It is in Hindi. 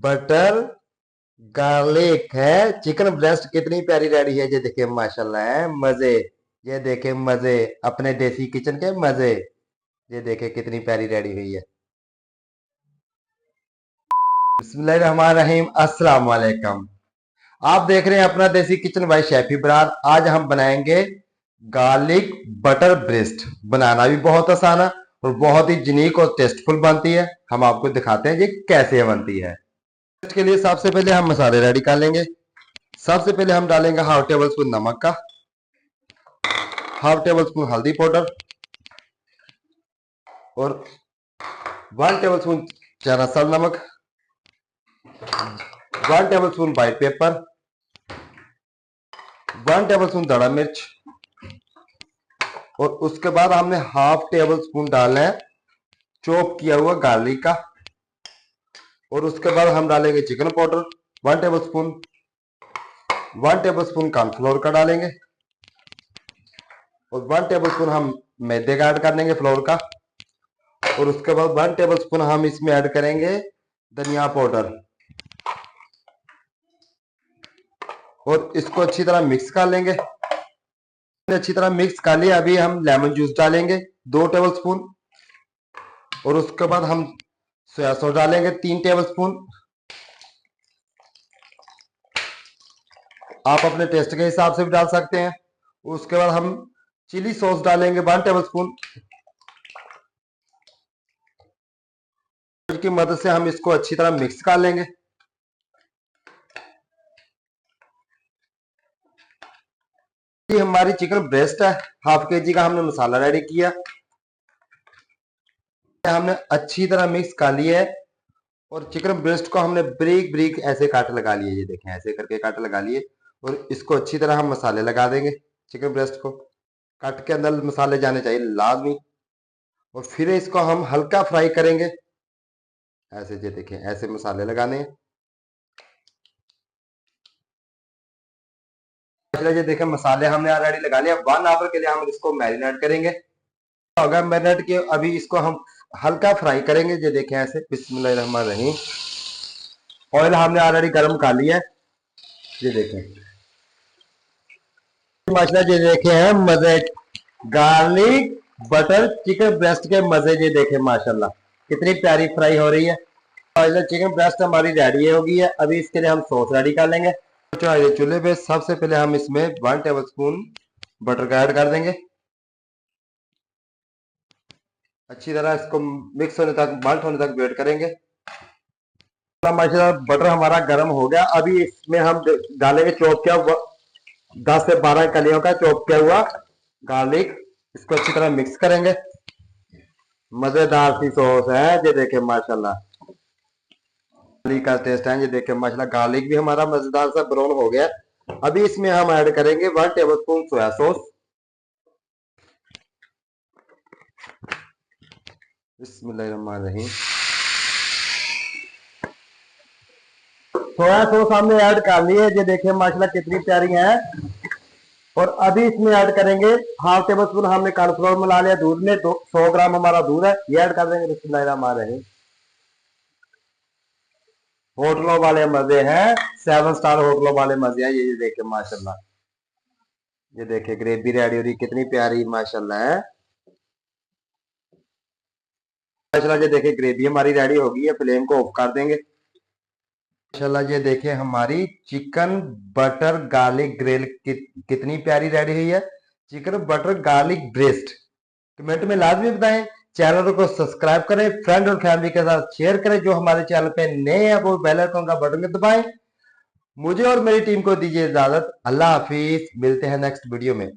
बटर गार्लिक है चिकन ब्रेस्ट। कितनी प्यारी रेडी है, ये देखिए माशाल्लाह है मजे। ये देखे मजे, अपने देसी किचन के मजे। ये देखे कितनी प्यारी रेडी हुई है। बिस्मिल्लाहिर्रहमानिर्रहीम, अस्सलाम वालेकुम। आप देख रहे हैं अपना देसी किचन बाय शेफ इब्रार। आज हम बनाएंगे गार्लिक बटर ब्रेस्ट। बनाना भी बहुत आसान है और बहुत ही यूनिक और टेस्टफुल बनती है। हम आपको दिखाते हैं ये कैसे बनती है। इसके लिए सबसे पहले हम मसाले रेडी कर लेंगे। सबसे पहले हम डालेंगे हाफ टेबल स्पून नमक का, हाफ टेबल स्पून हल्दी पाउडर और 1 टेबल स्पून चना सल नमक, 1 tablespoon white pepper, 1 tablespoon दड़ा मिर्च और उसके बाद हमने हाफ टेबल स्पून डालना है चॉप किया हुआ गार्लिक का। और उसके बाद हम डालेंगे chicken powder 1 table spoon, 1 table spoon cornflour का डालेंगे और 1 टेबल स्पून हम मैदे का ऐड कर देंगे फ्लोर का। और उसके बाद 1 टेबल स्पून हम इसमें ऐड करेंगे धनिया पाउडर और इसको अच्छी तरह मिक्स कर लेंगे। अच्छी तरह मिक्स कर लिया। अभी हम लेमन जूस डालेंगे 2 टेबल स्पून और उसके बाद हम सोया सॉस डालेंगे 3 टेबल स्पून। आप अपने टेस्ट के हिसाब से भी डाल सकते हैं। उसके बाद हम चिली सॉस डालेंगे 1 टेबल स्पून की मदद से हम इसको अच्छी तरह मिक्स कर लेंगे। ये हमारी चिकन ब्रेस्ट है, हाफ केजी का हमने मसाला रेडी किया। हमने अच्छी तरह मिक्स कर लिया है और चिकन ब्रेस्ट को हमने ब्रीक ब्रीक ऐसे काट लगा लिए। ये देखें ऐसे करके काट लगा लिए और इसको अच्छी तरह हम मसाले लगा देंगे। चिकन ब्रेस्ट को कट के अंदर मसाले जाने चाहिए लाजमी। और फिर इसको हम हल्का फ्राई करेंगे ऐसे। ये देखें ऐसे मसाले लगाने हैं। ये देखें मसाले हमने ऑलरेडी लगा लिया। 1 आवर के लिए हम इसको मैरिनेट करेंगे। होगा मैरिनेट के अभी इसको हम हल्का फ्राई करेंगे। ये देखें ऐसे। बिस्मिल्लाहिर्रहमानिर्रहीम। ऑयल हमने ऑलरेडी गर्म कर लिया है। ये देखें माशाल्लाह, ये देखे हैं मजे गार्लिक बटर चिकन ब्रेस्ट के मजे। ये देखें माशाल्लाह कितनी प्यारी फ्राई हो रही है। चिकन ब्रेस्ट हमारी रेडी होगी है। अभी इसके लिए हम सॉस रेडी कर लेंगे। चूल्हे पे सबसे पहले हम इसमें 1 टेबल स्पून बटर का ऐड कर देंगे। अच्छी तरह इसको मिक्स होने तक, मेल्ट होने तक वेट करेंगे। माशाल्लाह बटर हमारा गर्म हो गया। अभी इसमें हम डालेंगे चॉप किया 10 से 12 कलियों का चॉप किया हुआ गार्लिक। इसको अच्छी तरह मिक्स करेंगे। मजेदार सी सॉस है। ये देखें माशाल्लाह गार्लिक का टेस्ट है। ये देखें माशाल्लाह गार्लिक भी हमारा मजेदार सा ब्राउन हो गया। अभी इसमें हम ऐड करेंगे 1 टेबल स्पून सोया सॉस। बिस्मिल्लाहिर्रहमानिर्रहीम। सोया सॉस हमने ऐड कर ली है। ये देखें माशाल्लाह कितनी प्यारी है। और अभी इसमें ऐड करेंगे हाफ टेबल स्पून हमने कॉर्नफ्लोर मिला लिया दूध में। 100 ग्राम हमारा दूध है, ये ऐड कर देंगे। बिस्मिल्लाहिर्रहमानिर्रहीम। होटलों वाले मजे हैं, 7 स्टार होटलों वाले मजे हैं। ये देखे माशाल्लाह। ये देखे ग्रेवी रेडी हो रही कितनी प्यारी माशाल्लाह है। माशाल्लाह ये देखे ग्रेवी हमारी रेडी हो गई है। फ्लेम को ऑफ कर देंगे। माशाल्लाह ये देखे हमारी चिकन बटर गार्लिक ग्रिल कितनी प्यारी रेडी हुई है। Chicken butter garlic breast. Comment में लाजमी बताएं। चैनल को सब्सक्राइब करें, फ्रेंड और फैमिली के साथ शेयर करें। जो हमारे चैनल पे नए हैं वो बेल आइकन का बटन दबाएं। मुझे और मेरी टीम को दीजिए इजाजत। अल्लाह हाफिज। मिलते हैं नेक्स्ट वीडियो में।